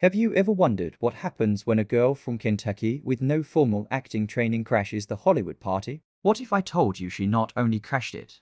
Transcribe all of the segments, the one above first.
Have you ever wondered what happens when a girl from Kentucky with no formal acting training crashes the Hollywood party? What if I told you she not only crashed it,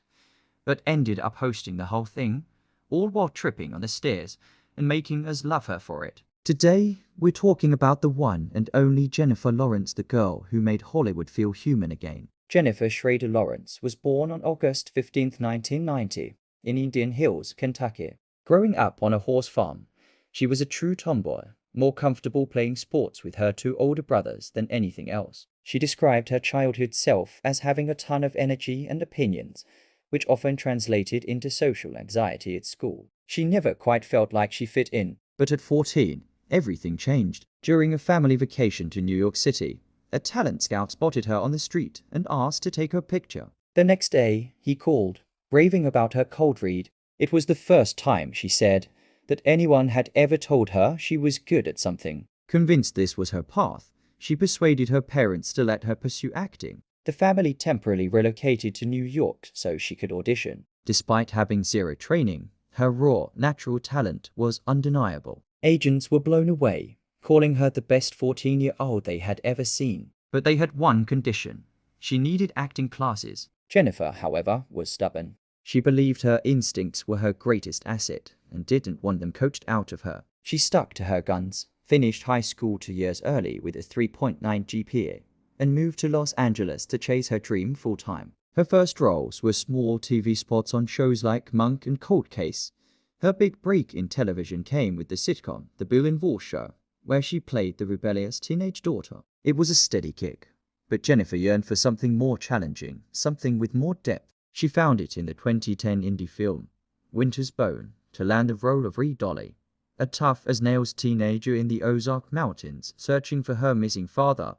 but ended up hosting the whole thing, all while tripping on the stairs and making us love her for it? Today, we're talking about the one and only Jennifer Lawrence, the girl who made Hollywood feel human again. Jennifer Schrader Lawrence was born on August 15, 1990, in Indian Hills, Kentucky. Growing up on a horse farm, she was a true tomboy, more comfortable playing sports with her two older brothers than anything else. She described her childhood self as having a ton of energy and opinions, which often translated into social anxiety at school. She never quite felt like she fit in. But at 14, everything changed. During a family vacation to New York City, a talent scout spotted her on the street and asked to take her picture. The next day, he called, raving about her cold read. It was the first time, she said, that anyone had ever told her she was good at something. Convinced this was her path, she persuaded her parents to let her pursue acting. The family temporarily relocated to New York so she could audition. Despite having zero training, her raw, natural talent was undeniable. Agents were blown away, calling her the best 14-year-old they had ever seen. But they had one condition: she needed acting classes. Jennifer, however, was stubborn. She believed her instincts were her greatest asset and didn't want them coached out of her. She stuck to her guns, finished high school 2 years early with a 3.9 GPA, and moved to Los Angeles to chase her dream full-time. Her first roles were small TV spots on shows like Monk and Cold Case. Her big break in television came with the sitcom The Bill and Walsh Show, where she played the rebellious teenage daughter. It was a steady kick, but Jennifer yearned for something more challenging, something with more depth. She found it in the 2010 indie film Winter's Bone to land the role of Reed Dolly, a tough-as-nails teenager in the Ozark Mountains searching for her missing father.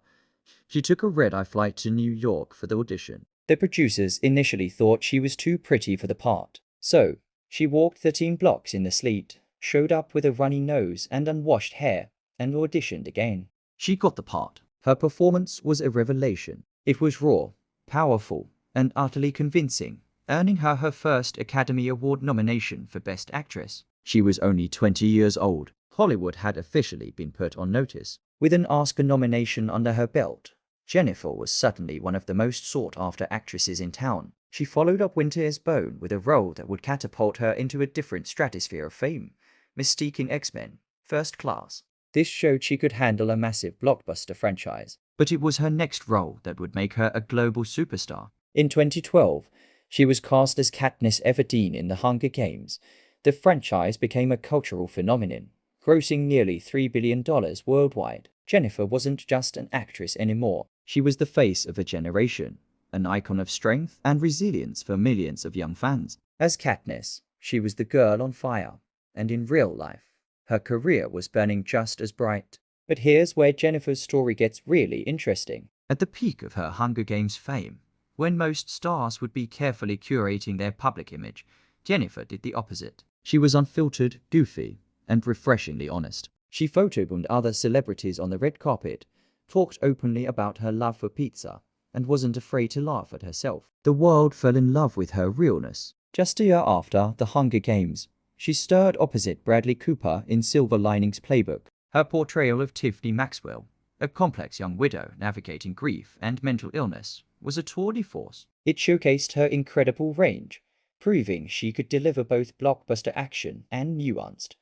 She took a red-eye flight to New York for the audition. The producers initially thought she was too pretty for the part, so she walked 13 blocks in the sleet, showed up with a runny nose and unwashed hair, and auditioned again. She got the part. Her performance was a revelation. It was raw, powerful, and utterly convincing, earning her her first Academy Award nomination for Best Actress. She was only 20 years old. Hollywood had officially been put on notice. With an Oscar nomination under her belt, Jennifer was suddenly one of the most sought-after actresses in town. She followed up Winter's Bone with a role that would catapult her into a different stratosphere of fame, Mystique in X-Men: First Class. This showed she could handle a massive blockbuster franchise. But it was her next role that would make her a global superstar. In 2012, she was cast as Katniss Everdeen in The Hunger Games. The franchise became a cultural phenomenon, grossing nearly $3 billion worldwide. Jennifer wasn't just an actress anymore. She was the face of a generation, an icon of strength and resilience for millions of young fans. As Katniss, she was the girl on fire, and in real life, her career was burning just as bright. But here's where Jennifer's story gets really interesting. At the peak of her Hunger Games fame, when most stars would be carefully curating their public image, Jennifer did the opposite. She was unfiltered, goofy, and refreshingly honest. She photobombed other celebrities on the red carpet, talked openly about her love for pizza, and wasn't afraid to laugh at herself. The world fell in love with her realness. Just a year after The Hunger Games, she starred opposite Bradley Cooper in Silver Linings Playbook. Her portrayal of Tiffany Maxwell, a complex young widow navigating grief and mental illness, was a tour de force. It showcased her incredible range, proving she could deliver both blockbuster action and nuanced,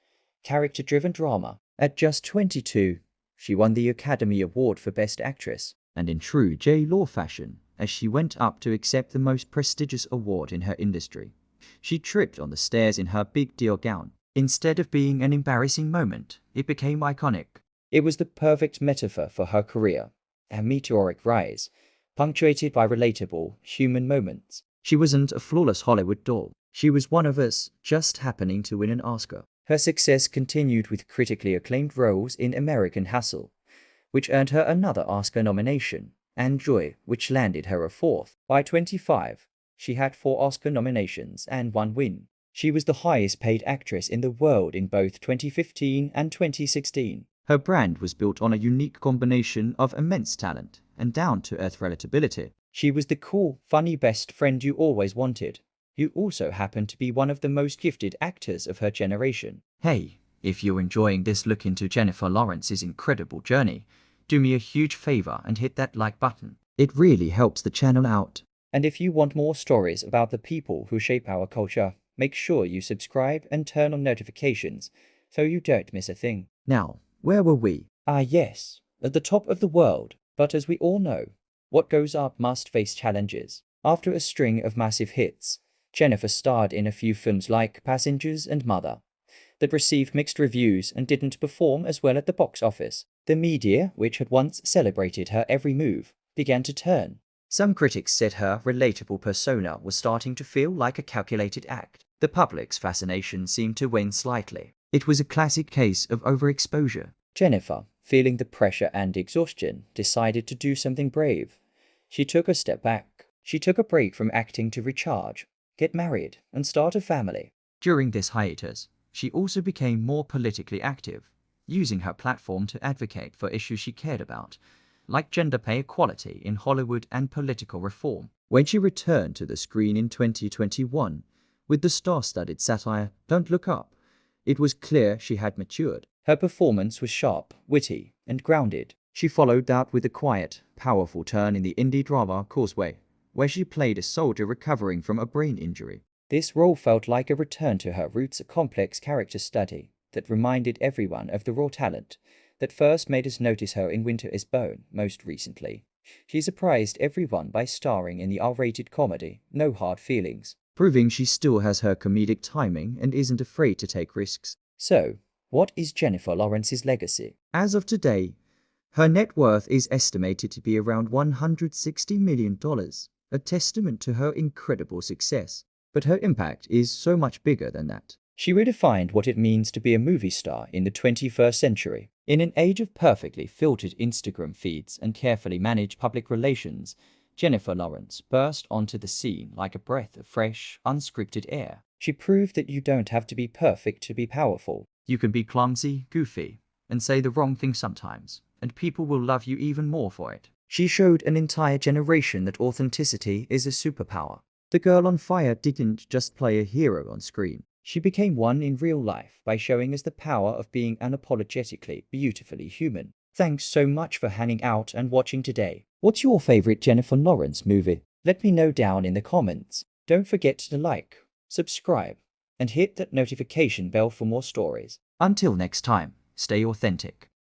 character-driven drama. At just 22, she won the Academy Award for Best Actress, and in true J. Law fashion, as she went up to accept the most prestigious award in her industry, she tripped on the stairs in her big deal gown. Instead of being an embarrassing moment, it became iconic. It was the perfect metaphor for her career, a meteoric rise, punctuated by relatable, human moments. She wasn't a flawless Hollywood doll. She was one of us, just happening to win an Oscar. Her success continued with critically acclaimed roles in American Hustle, which earned her another Oscar nomination, and Joy, which landed her a fourth. By 25, she had 4 Oscar nominations and 1 win. She was the highest-paid actress in the world in both 2015 and 2016. Her brand was built on a unique combination of immense talent and down-to-earth relatability. She was the cool, funny best friend you always wanted, who also happened to be one of the most gifted actors of her generation. Hey, If you're enjoying this look into Jennifer Lawrence's incredible journey, do me a huge favor and hit that like button. It really helps the channel out. And if you want more stories about the people who shape our culture, make sure you subscribe and turn on notifications so you don't miss a thing. Now, where were we? Ah yes, at the top of the world. But as we all know, what goes up must face challenges. After a string of massive hits, Jennifer starred in a few films like Passengers and Mother that received mixed reviews and didn't perform as well at the box office. The media, which had once celebrated her every move, began to turn. Some critics said her relatable persona was starting to feel like a calculated act. The public's fascination seemed to wane slightly. It was a classic case of overexposure. Jennifer, feeling the pressure and exhaustion, decided to do something brave. She took a step back. She took a break from acting to recharge, get married, and start a family. During this hiatus, she also became more politically active, using her platform to advocate for issues she cared about, like gender pay equality in Hollywood and political reform. When she returned to the screen in 2021 with the star-studded satire Don't Look Up, it was clear she had matured. Her performance was sharp, witty, and grounded. She followed that with a quiet, powerful turn in the indie drama Causeway, where she played a soldier recovering from a brain injury. This role felt like a return to her roots, a complex character study that reminded everyone of the raw talent that first made us notice her in Winter is Bone. Most recently, she surprised everyone by starring in the R-rated comedy No Hard Feelings, proving she still has her comedic timing and isn't afraid to take risks. So, what is Jennifer Lawrence's legacy? As of today, her net worth is estimated to be around $160 million, a testament to her incredible success. But her impact is so much bigger than that. She redefined what it means to be a movie star in the 21st century. In an age of perfectly filtered Instagram feeds and carefully managed public relations, Jennifer Lawrence burst onto the scene like a breath of fresh, unscripted air. She proved that you don't have to be perfect to be powerful. You can be clumsy, goofy, and say the wrong thing sometimes, and people will love you even more for it. She showed an entire generation that authenticity is a superpower. The girl on fire didn't just play a hero on screen. She became one in real life by showing us the power of being unapologetically, beautifully human. Thanks so much for hanging out and watching today. What's your favorite Jennifer Lawrence movie? Let me know down in the comments. Don't forget to like, subscribe, and hit that notification bell for more stories. Until next time, stay authentic.